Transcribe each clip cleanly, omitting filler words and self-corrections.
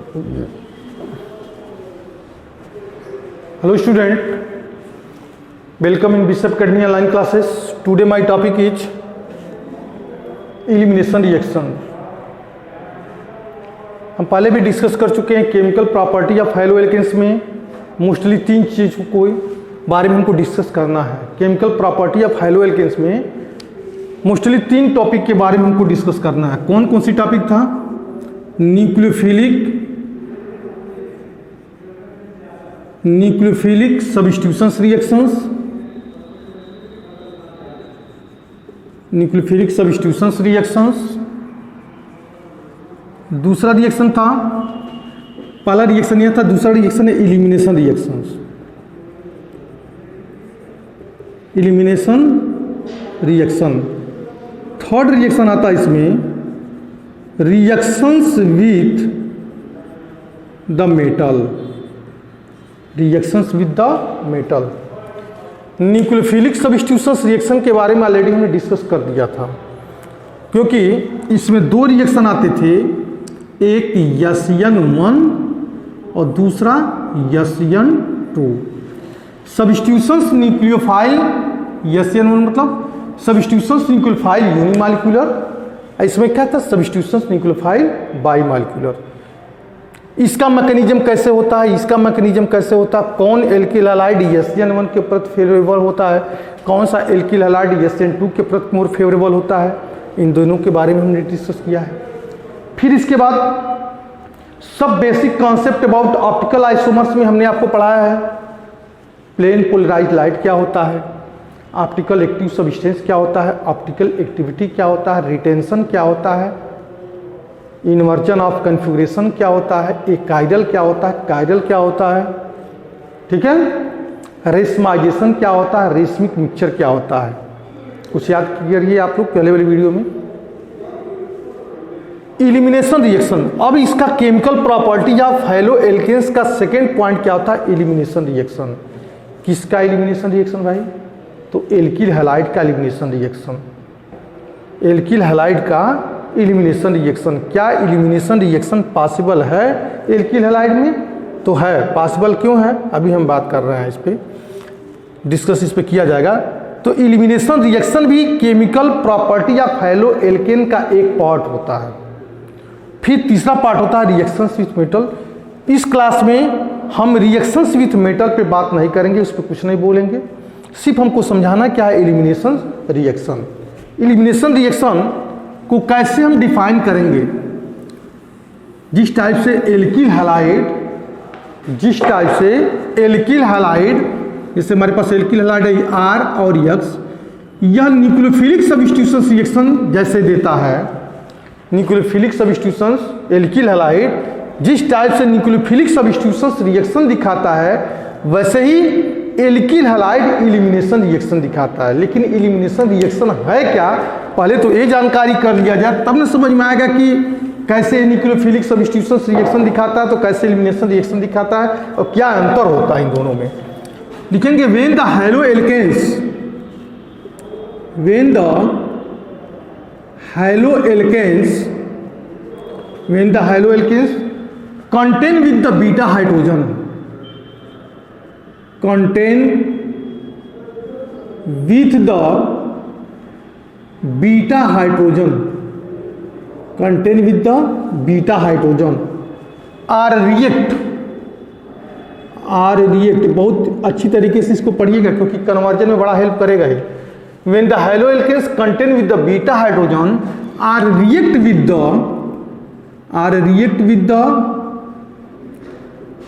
Hello student, welcome in Bishop Academy online classes. Today my topic is elimination reaction. हम पहले भी discuss कर चुके हैं chemical property of halo alkanes में मोस्टली 3 चीज़ को बारे में हमको डिस्कस करना है। Chemical property of halo alkanes में मोस्टली 3 टॉपिक के बारे में हमको डिस्कस करना है। कौन कौन सी टॉपिक था? Nucleophilic substitutions reactions, nucleophilic substitutions reactions. दूसरा रिएक्शन था, पहला रिएक्शन यह था, दूसरा रिएक्शन है elimination reactions. Elimination reaction. Third reaction आता है इसमें reactions with the metal, reactions with the metal. Nucleophilic substitutions reaction के बारे में ऑलरेडी हमने डिस्कस कर दिया था, क्योंकि इसमें 2 रिएक्शन आते थे, एक SN1 और दूसरा SN2। सब्स्टिट्यूशंस न्यूक्लियोफाइल, SN1 मतलब सब्स्टिट्यूशंस न्यूक्लियोफाइल यूनिमॉलिक्यूलर, इसमें क्या था सब्स्टिट्यूशंस न्यूक्लियोफाइल बाईमॉलिक्यूलर। इसका मैकेनिज्म कैसे होता है, इसका मैकेनिज्म कैसे होता है, कौन एल्किल हैलाइड SN1 के प्रति फेवरेबल होता है, कौन सा एल्किल हैलाइड SN2 के प्रति मोर फेवरेबल होता है, इन दोनों के बारे में हमने डिस्कस किया है। फिर इसके बाद सब basic concept about optical isomers में हमने आपको पढ़ाया है। प्लेन पोलराइज्ड लाइट क्या होता है, ऑप्टिकल एक्टिव सब्सटेंस क्या होता है, ऑप्टिकल एक्टिविटी क्या होता है, रिटेंशन क्या होता है, इन्वर्जन ऑफ कन्फिगरेशन क्या होता है, एकाइडल क्या होता है, काइडल क्या होता है, ठीक है, रेशमाइजेशन क्या होता है, रेशमिक मिक्सचर क्या होता है। कुछ याद करिए आप लोग पहले वाली वीडियो में। Elimination reaction. अब इसका chemical property of halo alkanes का सेकेंड पॉइंट क्या होता है, एलिमिनेशन रिएक्शन। किसका एलिमिनेशन रिएक्शन भाई? तो एल्किल हैलाइड का एलिमिनेशन रिएक्शन। एल्किल हैलाइड का एलिमिनेशन रिएक्शन। क्या एलिमिनेशन रिएक्शन पॉसिबल है एल्किल हैलाइड में? तो है, पॉसिबल क्यों है अभी हम बात कर रहे हैं, इस पे डिस्कस इस पे किया जाएगा। तो एलिमिनेशन रिएक्शन भी chemical property of halo alkane का एक पार्ट होता है। फिर तीसरा पार्ट होता है रिएक्शंस विथ मेटल। इस क्लास में हम रिएक्शंस विथ मेटल पे बात नहीं करेंगे, उस पर कुछ नहीं बोलेंगे, सिर्फ हमको समझाना क्या है एलिमिनेशन रिएक्शन। एलिमिनेशन रिएक्शन को कैसे हम डिफाइन करेंगे? जिस टाइप से एल्किल हैलाइड, जैसे हमारे पास एल्किल हैलाइड है R और X, यह न्यूक्लियोफिलिक सब्स्टिट्यूशंस रिएक्शन जैसे देता है। न्यूक्लियोफिलिक सब्स्टिट्यूशंस एल्किल हैलाइड जिस टाइप से न्यूक्लियोफिलिक सब्स्टिट्यूशंस रिएक्शन दिखाता है, वैसे ही एल्किल हैलाइड एलिमिनेशन रिएक्शन दिखाता है। लेकिन एलिमिनेशन रिएक्शन है क्या, पहले तो ये जानकारी कर लिया जाए, तब न समझ में आएगा कि कैसे न्यूक्लियोफिलिक सब्स्टिट्यूशंस रिएक्शन दिखाता है तो कैसे एलिमिनेशन रिएक्शन दिखाता है और क्या अंतर होता है इन दोनों में। लिखेंगे when the halo alkanes contain with the beta hydrogen, contain with the beta hydrogen, contain with the beta hydrogen are react, बहुत अच्छी तरीके से इसको पढ़िएगा क्योंकि कन्वर्जन में बड़ा हेल्प करेगा ही। when the halo alkanes contain with the beta hydrogen are react with the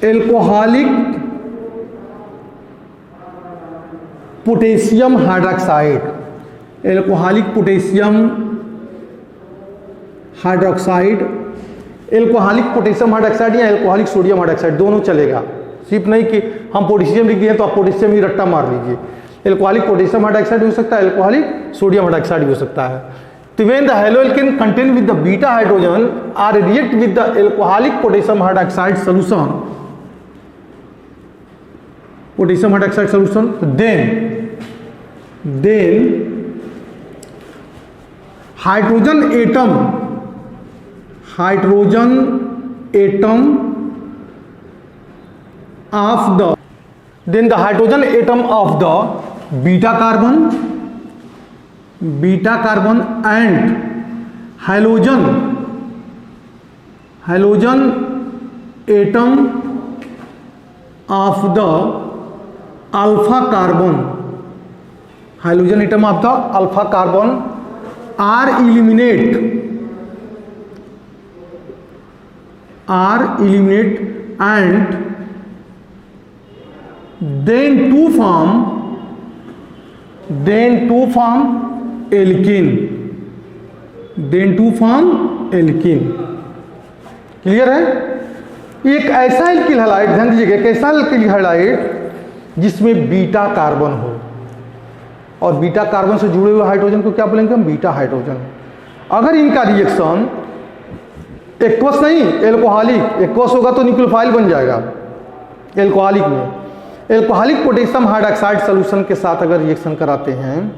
alcoholic potassium hydroxide, alcoholic potassium hydroxide, alcoholic potassium hydroxide या एल्कोहलिक सोडियम हाइड्रोक्साइड दोनों चलेगा। सिर्फ नहीं कि हम पोटेशियम लिख दिए तो आप पोटेशियम ही रट्टा मार लीजिए। एल्कोहलिक पोटेशियम हाइड्रोक्साइड हो सकता है, एल्कोहलिक सोडियम हाइड्रोक्साइड भी हो सकता है। तो when the halo alkane contain with the beta hydrogen are react with the alcoholic potassium hydroxide solution, then hydrogen atom of the, then the hydrogen atom of the beta carbon and halogen atom of the alpha carbon, halogen atom of the alpha carbon are eliminate and then to form alkene, clear है। एक ऐसा alkyl halide, ध्यान दीजिएगा, एक ऐसा alkyl halide जिसमें beta carbon हो, और बीटा कार्बन से जुड़े हुए हाइड्रोजन को क्या बोलेंगे हम? Beta hydrogen. अगर इनका रिएक्शन एक्वस नहीं एल्कोहलिक, एक्वस होगा तो न्यूक्लियोफाइल बन जाएगा। एल्कोहलिक में एल्कोहलिक पोटेशियम हाइड्रॉक्साइड सॉल्यूशन के साथ अगर रिएक्शन कराते हैं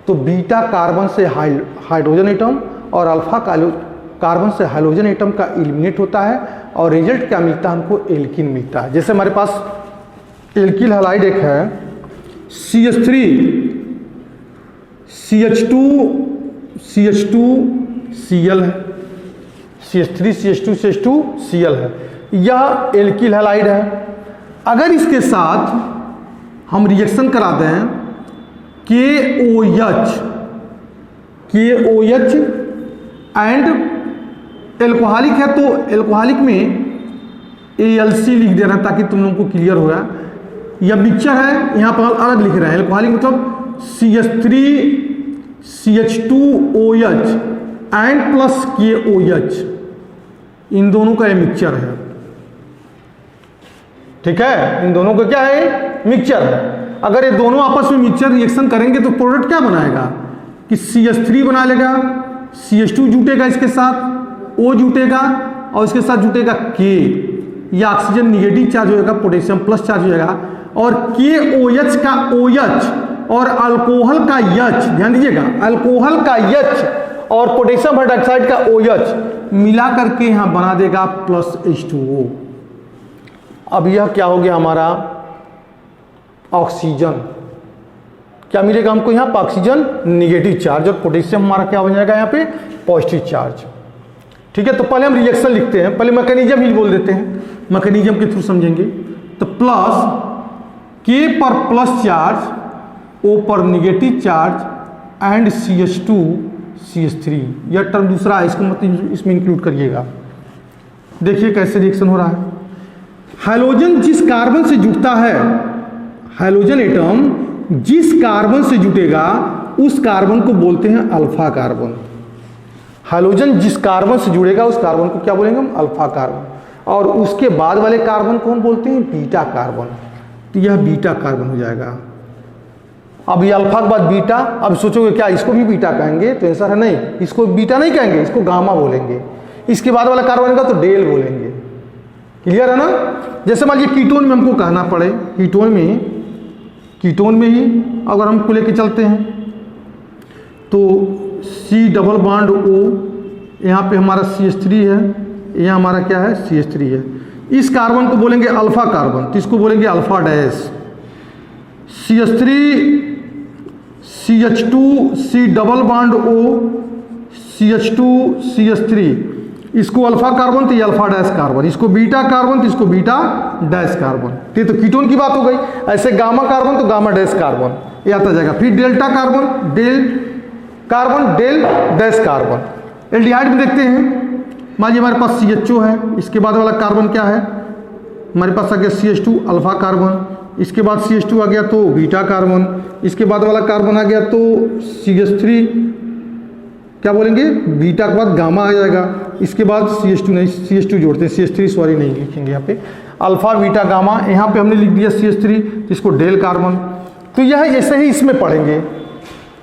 तो बीटा कार्बन से हाइड्रोजन एटम और अल्फा कार्बन से हाइड्रोजन एटम का एलिमिनेट होता है, और रिजल्ट क्या मिलता है हमको? एल्कीन मिलता है। जैसे हमारे पास एल्किल हैलाइड एक है CH3 CH2 Cl है, CH3 CH2 Cl है, यह एल्किल हैलाइड है। अगर इसके साथ हम रिएक्शन करा दें KOH एंड एल्कोहलिक है तो एल्कोहलिक में ALC लिख दे रहा है ताकि तुम लोगों को क्लियर हो गया। यह मिक्सचर है, यहाँ पर अलग लिख रहे हैं। एल्कोहलिक मतलब CH3 CH2OH and plus KOH, इन दोनों का ये मिक्सचर है, ठीक है। इन दोनों का क्या है? मिक्सचर है। अगर ये दोनों आपस में मिक्सचर रिएक्शन करेंगे तो प्रोडक्ट क्या बनाएगा कि CH3 बना लेगा, CH2 जुटेगा इसके साथ, O जुटेगा और इसके साथ जुटेगा K, या ऑक्सीजन निगेटिव चार्ज होगा, पोटेशियम प्लस चार्ज हो जाएगा, और KOH का OH और अल्कोहल का H, ध्यान दीजिएगा, अल्कोहल का H और पोटेशियम हाइड्रॉक्साइड का OH मिला करके यहां बना देगा प्लस H2O। अब यह क्या हो गया हमारा? ऑक्सीजन। क्या मिलेगा हमको यहाँ पर? ऑक्सीजन निगेटिव चार्ज, और पोटेशियम हमारा क्या बन जाएगा यहाँ पे? पॉजिटिव चार्ज, ठीक है। तो पहले हम रिएक्शन लिखते हैं, पहले मैकेनिज्म ही बोल देते हैं, मैकेनिज्म के थ्रू समझेंगे। तो प्लस K पर प्लस चार्ज, O पर negative charge and CH2 CH3, यह टर्म दूसरा है, इसको मतलब इसमें इंक्लूड करिएगा। देखिए कैसे रिएक्शन हो रहा है। हाइड्रोजन जिस कार्बन से जुड़ता है, हाइड्रोजन एटम जिस कार्बन से जुटेगा उस कार्बन को बोलते हैं अल्फा कार्बन। हाइड्रोजन जिस कार्बन से जुड़ेगा उस कार्बन को क्या बोलेंगे हम? Alpha carbon. और उसके बाद वाले कार्बन को हम बोलते हैं बीटा कार्बन। तो यह बीटा कार्बन हो जाएगा। अब ये अल्फा के बाद बीटा, अब सोचोगे क्या इसको भी बीटा कहेंगे? तो आंसर है नहीं, इसको बीटा नहीं कहेंगे, इसको गामा बोलेंगे। इसके बाद वाला कार्बन का तो डेल बोलेंगे। क्लियर है ना? जैसे मान लीजिए कीटोन में हमको कहना पड़े, कीटोन में ही अगर हमको लेके चलते हैं तो C डबल बॉन्ड O, यहाँ पे हमारा CH3 है, यहाँ हमारा क्या है? CH3 है। इस कार्बन को बोलेंगे अल्फा कार्बन, तो इसको बोलेंगे alpha dash. CH3 CH2 C double bond O CH2 CH3, इसको अल्फा कार्बन तो ये अल्फा डैश कार्बन, इसको बीटा कार्बन तो इसको बीटा डैश कार्बन। ठीक, तो कीटोन की बात हो गई। ऐसे गामा कार्बन तो गामा डैश कार्बन ये आता जाएगा। फिर delta carbon, del dash carbon. Aldehyde में देखते हैं, मान लीजिए हमारे पास CHO है, इसके बाद वाला कार्बन क्या है? हमारे पास आ गया CH2 अल्फा कार्बन, इसके बाद CH2 आ गया तो बीटा कार्बन, इसके बाद वाला कार्बन आ गया तो CH3 क्या बोलेंगे? बीटा के बाद गामा आ जाएगा, इसके बाद CH2 नहीं, CH2 जोड़ते हैं, CH3 सॉरी नहीं लिखेंगे यहाँ पे, अल्फा बीटा गामा, यहाँ पे हमने लिख दिया CH3 तो इसको डेल कार्बन। तो यह ऐसे ही इसमें पढ़ेंगे,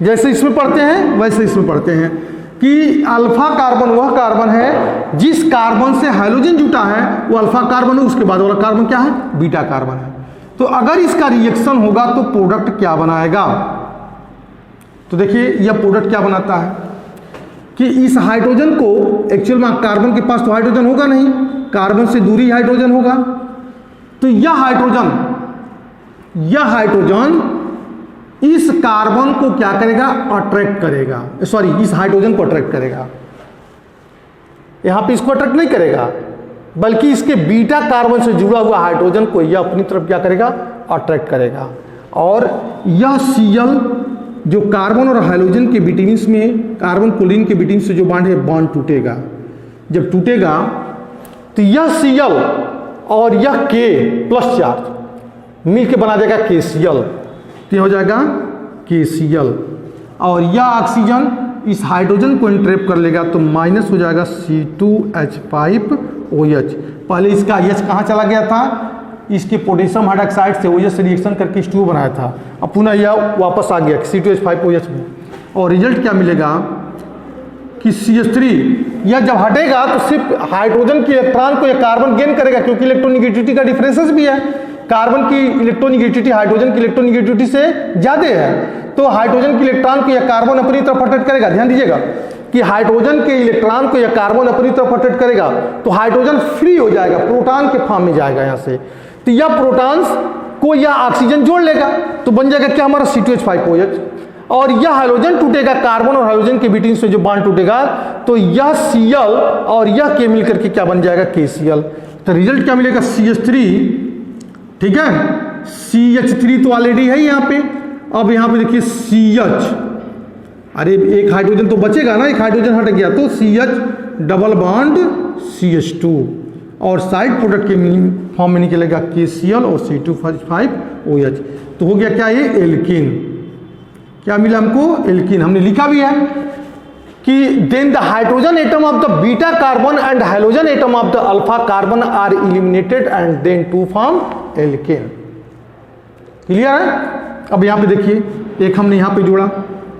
जैसे इसमें पढ़ते हैं वैसे इसमें पढ़ते हैं कि अल्फा कार्बन वह कार्बन है जिस कार्बन से हाइड्रोजन जुटा है वो अल्फा कार्बन है, उसके बाद वाला कार्बन क्या है? बीटा कार्बन है। तो अगर इसका रिएक्शन होगा तो प्रोडक्ट क्या बनाएगा? तो देखिए यह प्रोडक्ट क्या बनाता है कि इस हाइड्रोजन को, एक्चुअल में कार्बन के पास तो हाइड्रोजन होगा नहीं, कार्बन से दूरी हाइड्रोजन होगा, तो यह हाइड्रोजन इस कार्बन को क्या करेगा, अट्रैक्ट करेगा, सॉरी इस हाइड्रोजन को अट्रैक्ट करेगा। यहां पे इसको अट्रैक्ट नहीं करेगा, बल्कि इसके बीटा कार्बन से जुड़ा हुआ हाइड्रोजन को यह अपनी तरफ क्या करेगा, अट्रैक्ट करेगा। और यह Cl जो कार्बन और हाइड्रोजन के बिटवीन में, कार्बन क्लोरीन के बिटवीन से जो बॉन्ड है, बॉन्ड टूटेगा। जब टूटेगा तो यह Cl और यह K प्लस चार्ज मिलकर बना देगा KCl, क्या हो जाएगा, KCl। और यह ऑक्सीजन इस हाइड्रोजन को इंट्रैप कर लेगा, तो माइनस हो जाएगा C2H5OH। पहले इसका H कहाँ चला गया था, इसके पोटेशियम हाइड्रोक्साइड से OH से रिएक्शन करके H2 बनाया था, अब पुनः यह वापस आ गया C2H5OH में। और रिजल्ट क्या मिलेगा कि CH3, यह जब हटेगा तो सिर्फ हाइड्रोजन के इलेक्ट्रॉन को यह कार्बन गेन करेगा, क्योंकि इलेक्ट्रोनिगेटिविटी का डिफरेंसेस भी है। कार्बन की इलेक्ट्रोनिगेटिविटी हाइड्रोजन की इलेक्ट्रोनिगेटिविटी से ज़्यादा है, तो हाइड्रोजन के इलेक्ट्रॉन को यह कार्बन अपनी तरफ अट्रैक्ट करेगा। ध्यान दीजिएगा कि हाइड्रोजन के इलेक्ट्रॉन को यह कार्बन अपनी तरफ अट्रैक्ट करेगा, तो हाइड्रोजन फ्री हो जाएगा, प्रोटॉन के फॉर्म में जाएगा यहाँ से, तो यह प्रोटॉन्स को यह ऑक्सीजन जोड़ लेगा, तो बन जाएगा क्या हमारा C2H5OH। और यह हाइड्रोजन टूटेगा, कार्बन और हाइड्रोजन के बीच से जो बॉन्ड टूटेगा, तो यह Cl और यह K मिलकर के क्या बन जाएगा, KCl। तो रिजल्ट क्या मिलेगा, CH3, ठीक है, CH3 तो ऑलरेडी है यहाँ पे। अब यहाँ पे देखिए CH, अरे एक हाइड्रोजन तो बचेगा ना, एक हाइड्रोजन हट गया, तो CH डबल बॉन्ड CH2, और साइड प्रोडक्ट के फॉर्म में निकलेगा KCl और C2H5OH। तो हो गया क्या, ये एल्कीन। क्या मिला हमको, एल्कीन। हमने लिखा भी है कि then the hydrogen atom of the beta carbon and hydrogen atom of the alpha carbon are eliminated and then to form alkane. Clear है। अब यहां पे देखिए, एक हमने यहां पे जोड़ा,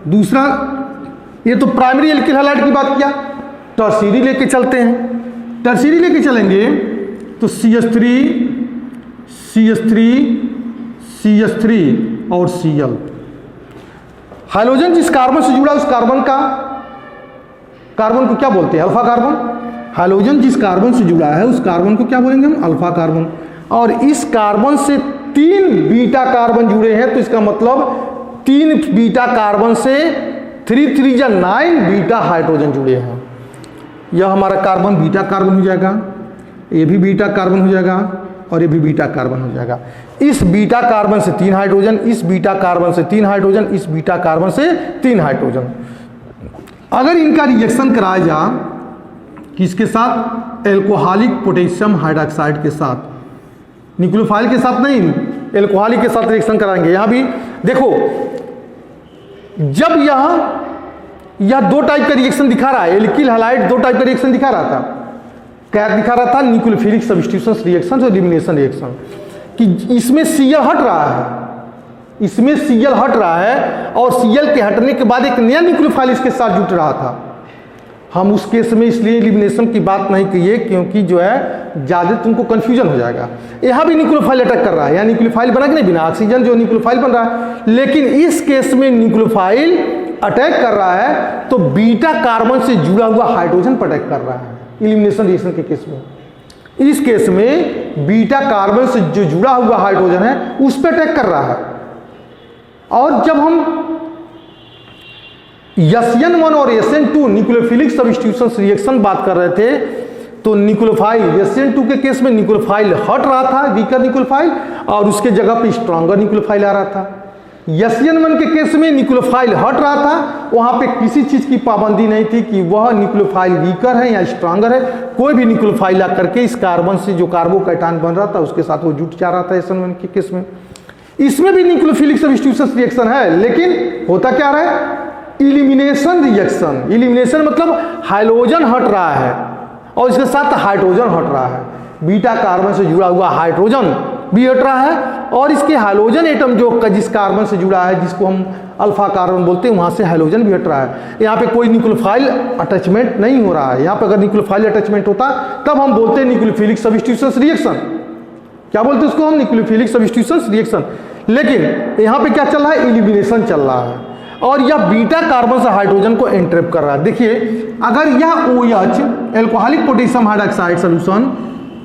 दूसरा, ये तो प्राइमरी एल्किल हैलाइड की बात किया, टर्शियरी लेके चलते हैं। टर्शियरी लेके चलेंगे तो CH3 और Cl। हाइड्रोजन जिस कार्बन से जुड़ा उस कार्बन को क्या बोलते हैं, अल्फा कार्बन। हाइड्रोजन जिस कार्बन से जुड़ा है उस कार्बन को क्या बोलेंगे हम, अल्फा कार्बन। और इस कार्बन से 3 बीटा कार्बन जुड़े हैं, तो इसका मतलब 3 बीटा कार्बन से 3 3 या 9 बीटा हाइड्रोजन जुड़े हैं। यह हमारा कार्बन बीटा कार्बन हो जाएगा, ये भी बीटा कार्बन हो जाएगा, और ये भी बीटा कार्बन हो जाएगा। इस बीटा कार्बन से 3 हाइड्रोजन, इस बीटा कार्बन से 3 हाइड्रोजन, इस बीटा कार्बन से 3 हाइड्रोजन। अगर इनका रिएक्शन कराया जा किसके साथ, एल्कोहलिक पोटेशियम हाइड्रोक्साइड के साथ, न्यूक्लियोफाइल के साथ नहीं, एल्कोहलिक के साथ रिएक्शन कराएंगे। यहां भी देखो, जब यह 2 टाइप का रिएक्शन दिखा रहा है, एल्किल हैलाइड 2 टाइप का रिएक्शन दिखा रहा था। क्या दिखा रहा था, न्यूक्लियोफिलिक सब्स्टिट्यूशन रिएक्शन और एलिमिनेशन रिएक्शन, कि इसमें Cl हट रहा है, इसमें Cl हट रहा है, और Cl के हटने के बाद एक नया न्यूक्लियोफाइल इसके साथ जुट रहा था। हम उस केस में इसलिए एलिमिनेशन की बात नहीं कहिए, क्योंकि जो है ज़्यादा तुमको कन्फ्यूजन हो जाएगा। यहाँ भी न्यूक्लियोफाइल अटैक कर रहा है, यहाँ न्यूक्लियोफाइल बना कि नहीं, बिना ऑक्सीजन जो न्यूक्लियोफाइल बन रहा है, लेकिन इस केस में न्यूक्लियोफाइल अटैक कर रहा है तो बीटा कार्बन से जुड़ा हुआ हाइड्रोजन पर अटैक कर रहा है एलिमिनेशन रिएक्शन के केस में। इस केस में बीटा कार्बन से जो जुड़ा हुआ हाइड्रोजन है उस पर अटैक कर रहा है। और जब हम SN1 और SN2 न्यूक्लियोफिलिक सब्स्टिट्यूशन रिएक्शन बात कर रहे थे, तो न्यूक्लियोफाइल SN2 के केस में न्यूक्लियोफाइल हट रहा था, वीकर न्यूक्लियोफाइल, और उसके जगह पे स्ट्रॉन्गर न्यूक्लियोफाइल आ रहा था। SN1 के केस में न्यूक्लियोफाइल हट रहा था, वहां पे किसी चीज की पाबंदी नहीं थी कि वह न्यूक्लियोफाइल वीकर है या स्ट्रॉन्गर है, कोई भी न्यूक्लियोफाइल ला करके इस कार्बन से जो कार्बोकैटायन बन रहा था उसके साथ वो जुट जा रहा था SN1 के केस में। इसमें भी न्यूक्लियोफिलिक सब्स्टिट्यूशन रिएक्शन है, लेकिन होता क्या रहा है, इलिमिनेशन रिएक्शन। इलिमिनेशन मतलब हाइड्रोजन हट रहा है और इसके साथ हाइड्रोजन हट रहा है, बीटा कार्बन से जुड़ा हुआ हाइड्रोजन भी हट रहा है, और इसके हाइड्रोजन एटम जो जिस कार्बन से जुड़ा है, जिसको हम अल्फा कार्बन बोलते हैं, वहां से हाइड्रोजन भी हट रहा है। यहाँ पे कोई न्यूक्लियोफाइल अटैचमेंट नहीं हो रहा है। यहाँ पे अगर न्यूक्लियोफाइल अटैचमेंट होता तब हम बोलते हैं न्यूक्लियोफिलिक सब्स्टिट्यूशन रिएक्शन। क्या बोलते हैं उसको हम, न्यूक्लियोफिलिक सब्स्टिट्यूशन रिएक्शन। लेकिन यहाँ पे क्या चल रहा है, एलिमिनेशन चल रहा है, और यह बीटा कार्बन से हाइड्रोजन को एंट्रैप कर रहा है। देखिए, अगर यह OH alcoholic potassium hydroxide solution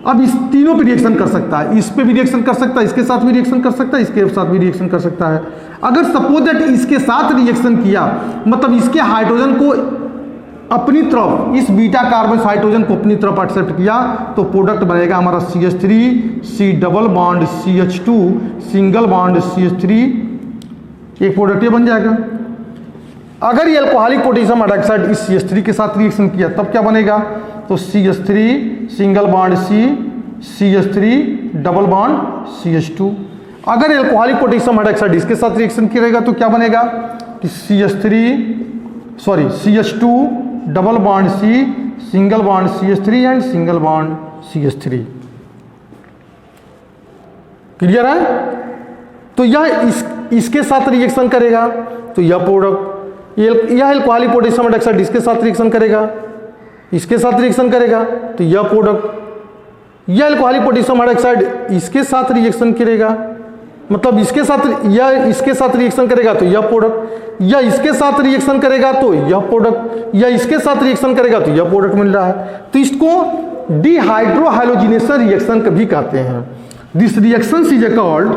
अब इस तीनों पे रिएक्शन कर सकता है, इस पे भी रिएक्शन कर सकता है, इसके साथ भी रिएक्शन कर सकता है, इसके साथ भी रिएक्शन कर सकता है। अगर सपोज दैट इसके साथ रिएक्शन किया, मतलब इसके हाइड्रोजन को अपनी तरफ, इस बीटा कार्बन हाइड्रोजन को अपनी तरफ एक्सेप्ट किया, तो प्रोडक्ट बनेगा हमारा CH3 C double bond CH2 single bond CH3, एक प्रोडक्ट ये बन जाएगा। अगर ये अल्कोहलिक पोटेशियम हाइड्रोक्साइड इस CH3 के साथ रिएक्शन किया तब क्या बनेगा, तो CH3 single bond CH3 double bond CH2। अगर अल्कोहलिक पोटेशियम हाइड्रोक्साइड इसके साथ रिएक्शन करेगा तो क्या बनेगा कि CH2 double bond C single bond CH3 and single bond CH3। Clear है? तो यह इसके साथ रिएक्शन करेगा तो यह प्रोडक्ट, यह अल्कोहलिक पोटेशियम हाइड्रोक्साइड इसके साथ रिएक्शन करेगा, इसके साथ रिएक्शन करेगा तो यह प्रोडक्ट, यह अल्कोहलिक पोटेशियम हाइड्रोक्साइड इसके साथ रिएक्शन करेगा, मतलब इसके साथ, यह इसके साथ रिएक्शन करेगा तो यह प्रोडक्ट, या इसके साथ रिएक्शन करेगा तो यह प्रोडक्ट, या इसके साथ रिएक्शन करेगा तो यह प्रोडक्ट मिल रहा है। तो इसको डिहाइड्रोहाइलोजिनेशन रिएक्शन कभी कहते हैं। This reaction is called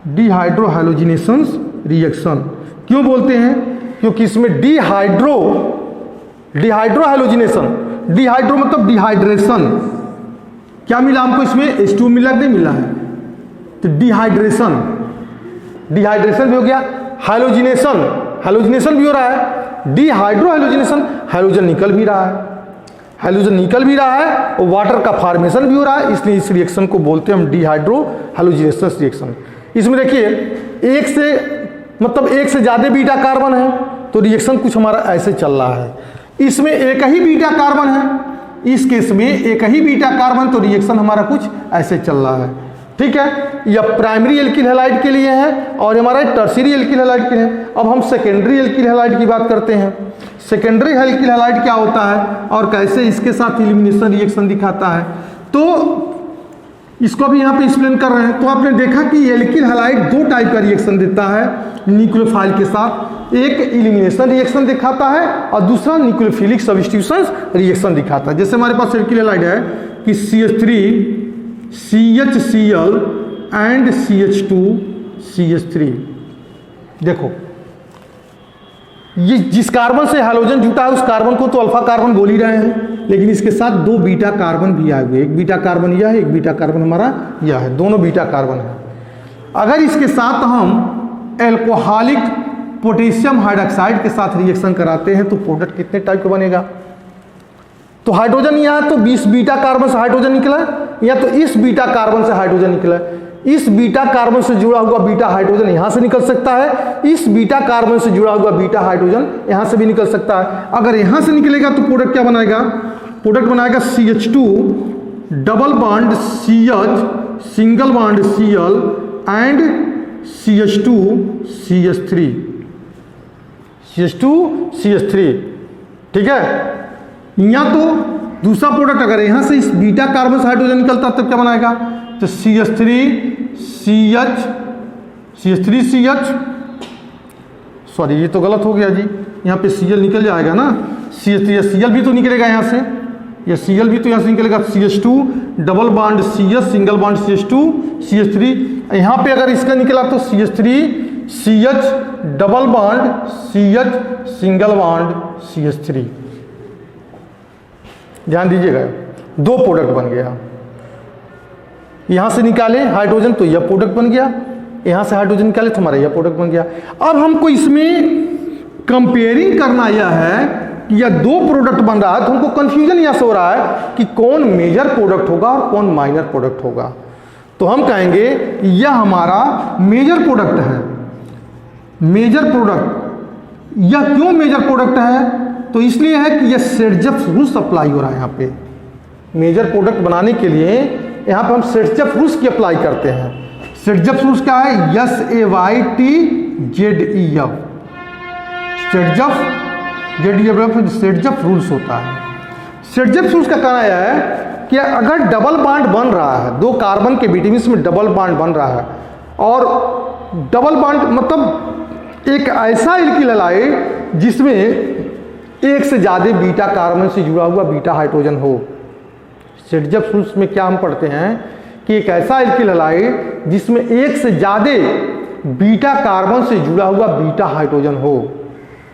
dehydrohalogenation reaction. क्यों बोलते हैं? क्योंकि इसमें डिहाइड्रोहाइलोजिनेशन, डिहाइड्रो मतलब डिहाइड्रेशन, क्या मिला हमको इसमें, H2 मिला नहीं मिला है, तो डिहाइड्रेशन भी हो गया, हाइलोजिनेशन भी हो रहा है, डिहाइड्रोहाइलोजिनेशन हाइड्रोजन निकल भी रहा है, और वाटर का फॉर्मेशन भी हो रहा है, इसलिए इस रिएक्शन को बोलते हैं हम डिहाइड्रोहाइलोजिनेशन रिएक्शन। इसमें देखिए एक से ज़्यादा बीटा कार्बन है तो रिएक्शन कुछ हमारा ऐसे चल रहा है। इसमें एक ही बीटा कार्बन है, इस केस में एक ही बीटा कार्बन, तो रिएक्शन हमारा कुछ ऐसे चल रहा है। ठीक है, यह प्राइमरी एल्किल हैलाइड के लिए है और हमारा टर्शियरी एल्किल हैलाइड के लिए। अब हम सेकेंडरी एल्किल हैलाइड की बात करते हैं। सेकेंडरी एल्किल हैलाइड क्या होता है और कैसे इसके साथ एलिमिनेशन रिएक्शन दिखाता है, तो इसको भी यहाँ पे एक्सप्लेन कर रहे हैं। तो आपने देखा कि एल्किल हैलाइड दो टाइप का रिएक्शन देता है न्यूक्लियोफाइल के साथ, एक एलिमिनेशन रिएक्शन दिखाता है और दूसरा न्यूक्लियोफिलिक सब्स्टिट्यूशन रिएक्शन दिखाता है। जैसे हमारे पास एल्किल हैलाइड है कि CH3 CHCl and CH2 CH3। देखो ये जिस कार्बन से हाइड्रोजन जुटा है उस कार्बन को तो अल्फा कार्बन बोल ही रहे हैं, लेकिन इसके साथ दो बीटा कार्बन भी आए हुए, एक बीटा कार्बन यह है, एक बीटा कार्बन हमारा यह है, दोनों बीटा कार्बन है। अगर इसके साथ हम एल्कोहलिक पोटेशियम हाइड्रोक्साइड के साथ रिएक्शन कराते हैं तो प्रोडक्ट कितने टाइप का बनेगा, तो हाइड्रोजन यहाँ तो 20 बीटा कार्बन से हाइड्रोजन निकला, या तो इस बीटा कार्बन से हाइड्रोजन निकला, इस बीटा कार्बन से जुड़ा हुआ बीटा हाइड्रोजन यहां से निकल सकता है, इस बीटा कार्बन से जुड़ा हुआ बीटा हाइड्रोजन यहां से भी निकल सकता है। अगर यहां से निकलेगा तो प्रोडक्ट क्या बनाएगा, प्रोडक्ट बनाएगा CH2 double bond CH single bond Cl and CH2 CH3। ठीक है, या तो दूसरा प्रोडक्ट अगर यहां से इस बीटा कार्बन से हाइड्रोजन निकलता तब क्या बनाएगा, तो CH3CH, सॉरी ये तो गलत हो गया जी, यहाँ पे Cl निकल जाएगा ना, Cl भी तो निकलेगा यहाँ से, या Cl भी तो यहाँ से निकलेगा, CH2 double bond CH single bond CH2 CH3। यहाँ पे अगर इसका निकला तो CH3CH double bond CH single bond CH3। ध्यान दीजिएगा, दो प्रोडक्ट बन गया, यहां से निकाले हाइड्रोजन तो यह प्रोडक्ट बन गया, यहां से हाइड्रोजन निकाले तो हमारा यह प्रोडक्ट बन गया। अब हमको इसमें कंपेयरिंग करना यह है कि यह दो प्रोडक्ट बन रहा है, तो हमको कंफ्यूजन यहां से हो रहा है कि कौन मेजर प्रोडक्ट होगा और कौन माइनर प्रोडक्ट होगा। तो हम कहेंगे यह हमारा मेजर प्रोडक्ट है। मेजर प्रोडक्ट, यह क्यों मेजर प्रोडक्ट है, तो इसलिए है कि यह सेड्जफ रूल्स अप्लाई हो रहा है। यहाँ पे मेजर प्रोडक्ट बनाने के लिए यहाँ पे हम सेड्जफ रूल्स की अप्लाई करते हैं। सेड्जफ रूल्स क्या है, SAYTZEF, सेड्जफ रूल्स होता है। शेरजेफ-शुल्ट्ज का कहना यह है कि अगर डबल बॉन्ड बन रहा है, दो कार्बन के बीच में डबल बॉन्ड बन रहा है, और डबल बॉन्ड मतलब एक ऐसा एल्किल हैलाइड जिसमें एक से ज़्यादा बीटा कार्बन से जुड़ा हुआ बीटा हाइड्रोजन हो। शेरजेफ-शुल्ट्ज में क्या हम पढ़ते हैं कि एक ऐसा एल्किल हैलाइड जिसमें एक से ज़्यादा बीटा कार्बन से जुड़ा हुआ बीटा हाइड्रोजन हो,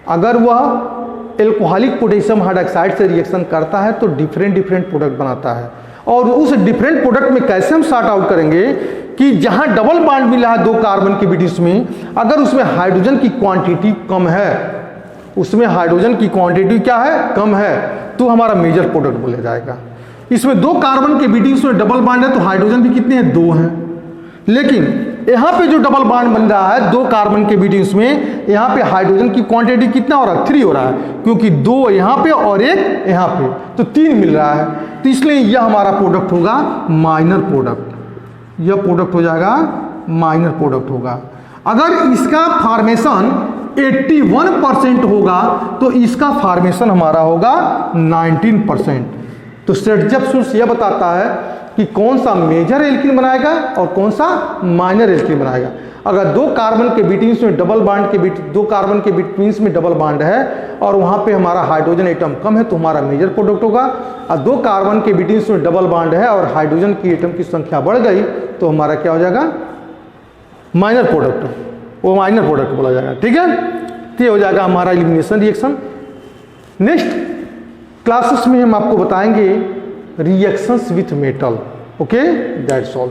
अगर वह एल्कोहलिक पोटेशियम हाइड्रोक्साइड से रिएक्शन करता है तो डिफरेंट प्रोडक्ट बनाता है। और उस डिफरेंट प्रोडक्ट में कैसे हम सॉर्ट आउट करेंगे कि जहां डबल बॉन्ड मिला है दो कार्बन के बीच में, अगर उसमें हाइड्रोजन की क्वांटिटी कम है, उसमें हाइड्रोजन की क्वांटिटी क्या है, कम है, तो हमारा मेजर प्रोडक्ट बोला जाएगा। इसमें दो कार्बन के बीच में डबल बॉन्ड है तो हाइड्रोजन भी कितने हैं, 2 हैं। लेकिन यहाँ पे जो डबल बॉन्ड बन रहा है दो कार्बन के बीच में, यहाँ पे हाइड्रोजन की क्वांटिटी कितना हो रहा है, 3 हो रहा है, क्योंकि 2 यहाँ पे और 1 यहाँ पे, तो 3 मिल रहा है। तो इसलिए यह हमारा प्रोडक्ट होगा माइनर प्रोडक्ट, यह प्रोडक्ट हो जाएगा माइनर प्रोडक्ट होगा। अगर इसका फॉर्मेशन 81% होगा तो इसका फॉर्मेशन हमारा होगा 19%। तो शेरजेफ-शुल्ट्ज यह बताता है कि कौन सा मेजर एल्किन बनाएगा और कौन सा माइनर एल्किन बनाएगा। अगर दो कार्बन के बीच में डबल बॉन्ड के बीच, दो कार्बन के बीच में डबल बॉन्ड है और वहाँ पे हमारा हाइड्रोजन एटम कम है तो हमारा मेजर प्रोडक्ट होगा। और दो कार्बन के बीच में डबल बॉन्ड है और हाइड्रोजन की एटम की संख्या बढ़ गई तो हमारा क्या हो जाएगा, माइनर प्रोडक्ट, वो माइनर प्रोडक्ट बोला जाएगा। ठीक है, तो ये हो जाएगा हमारा एलिमिनेशन रिएक्शन। नेक्स्ट क्लासेस में हम आपको बताएंगे reactions with metal. Okay, that's all.